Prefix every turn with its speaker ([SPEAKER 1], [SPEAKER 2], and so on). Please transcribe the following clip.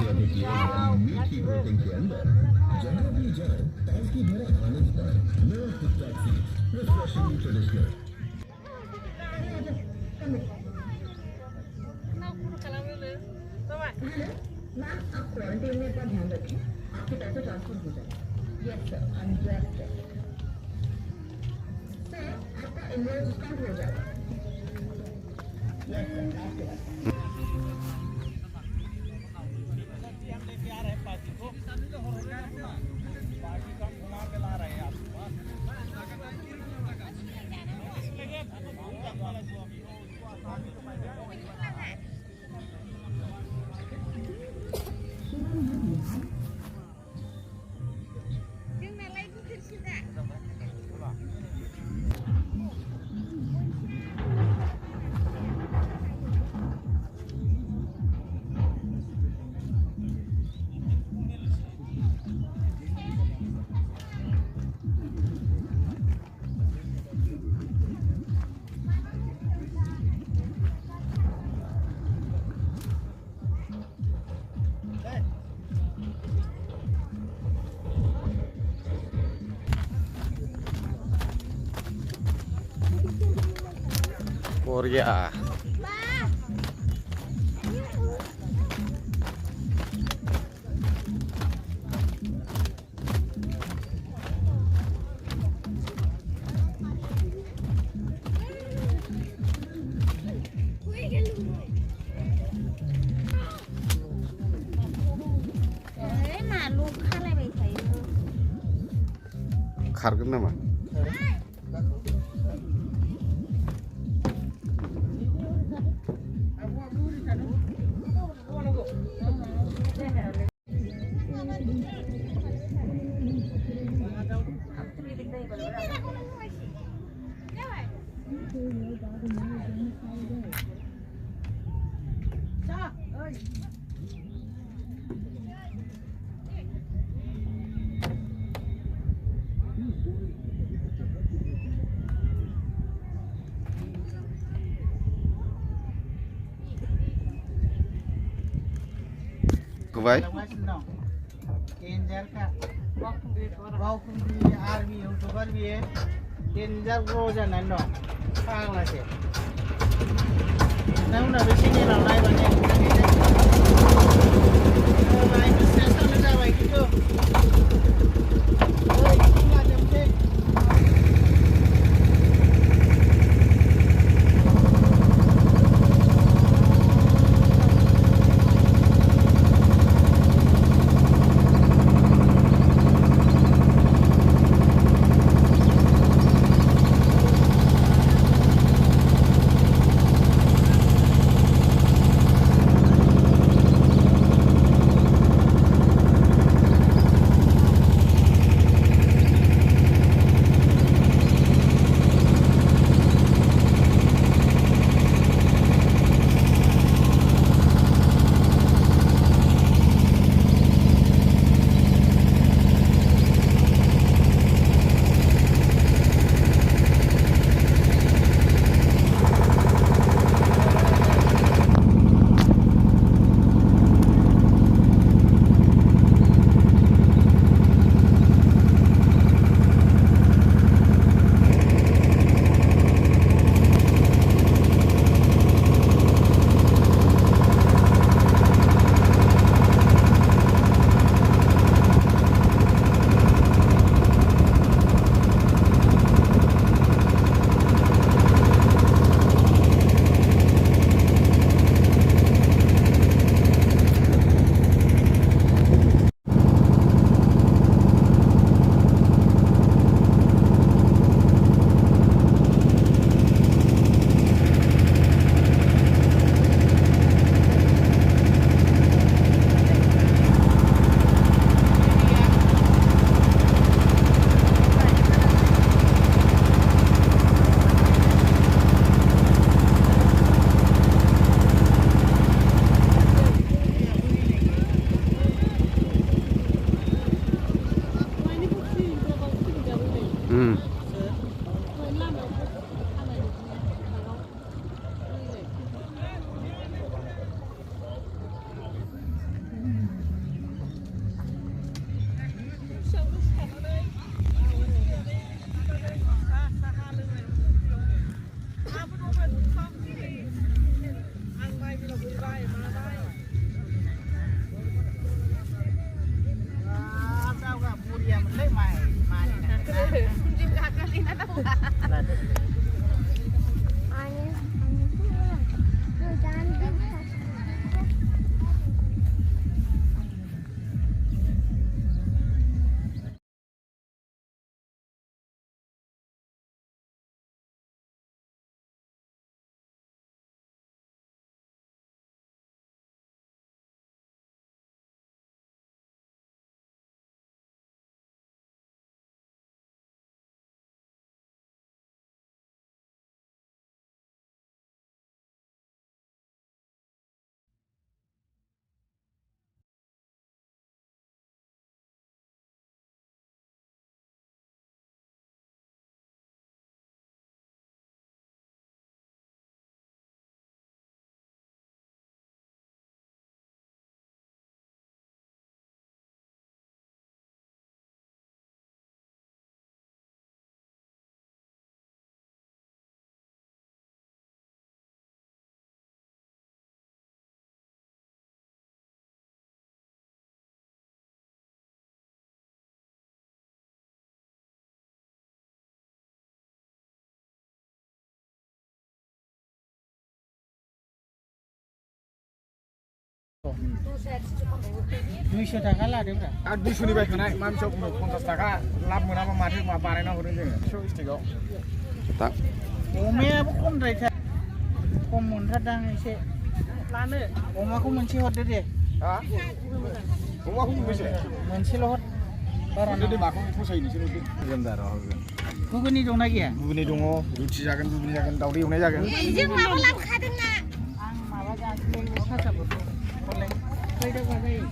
[SPEAKER 1] मीठी कोटिंग के अंदर जहाँ भी जाओ ताजगी भरा आनंद पाए नया hit taxi refreshing traditional
[SPEAKER 2] ma'am आप क्वारंटीन में अपना ध्यान रखें आपके पैसे ट्रांसफर हो जाए yes sir I am sir आपका इनवॉइस डिस्काउंट हो जाएगा यस सर आपके पास
[SPEAKER 3] और गया खारगोन नामा Kubai?
[SPEAKER 4] आर्मी यूट्यूबर भी है डेंजर रोजा नन्नो पागल से नौ ना बेसी नहीं लाना है बने भाई स्टेशन में जा भाई कितो ओए कितना जमते 200 टाका लादोब्रा
[SPEAKER 5] आरो 200 नि बायखानाय मानसियाव 50 थाखा लाब मोनाबा माथो मा बानायना हरो जोङो 100 स्टिकआव
[SPEAKER 3] दा
[SPEAKER 4] अमायाबो खमद्रायथार खम मोनथारदां एसे लानो अमाखौ मोनसे हरदो दे
[SPEAKER 5] हा अमाखौ मोनबेसे
[SPEAKER 4] मोनसेल' हर बारा
[SPEAKER 5] हरदो माखौ फसायो नोंसोर हरदो होगोन दा र' होगोन
[SPEAKER 4] गुगुनि दंना गैया
[SPEAKER 5] गुगुनि दङ रुथि जागोन गुगुनि जागोन दावदै एवनाय जागोन
[SPEAKER 2] जों माबा लाबोखादोंना
[SPEAKER 4] आं माबा जासिलै खासाबो हरलाय फैदो बाजायो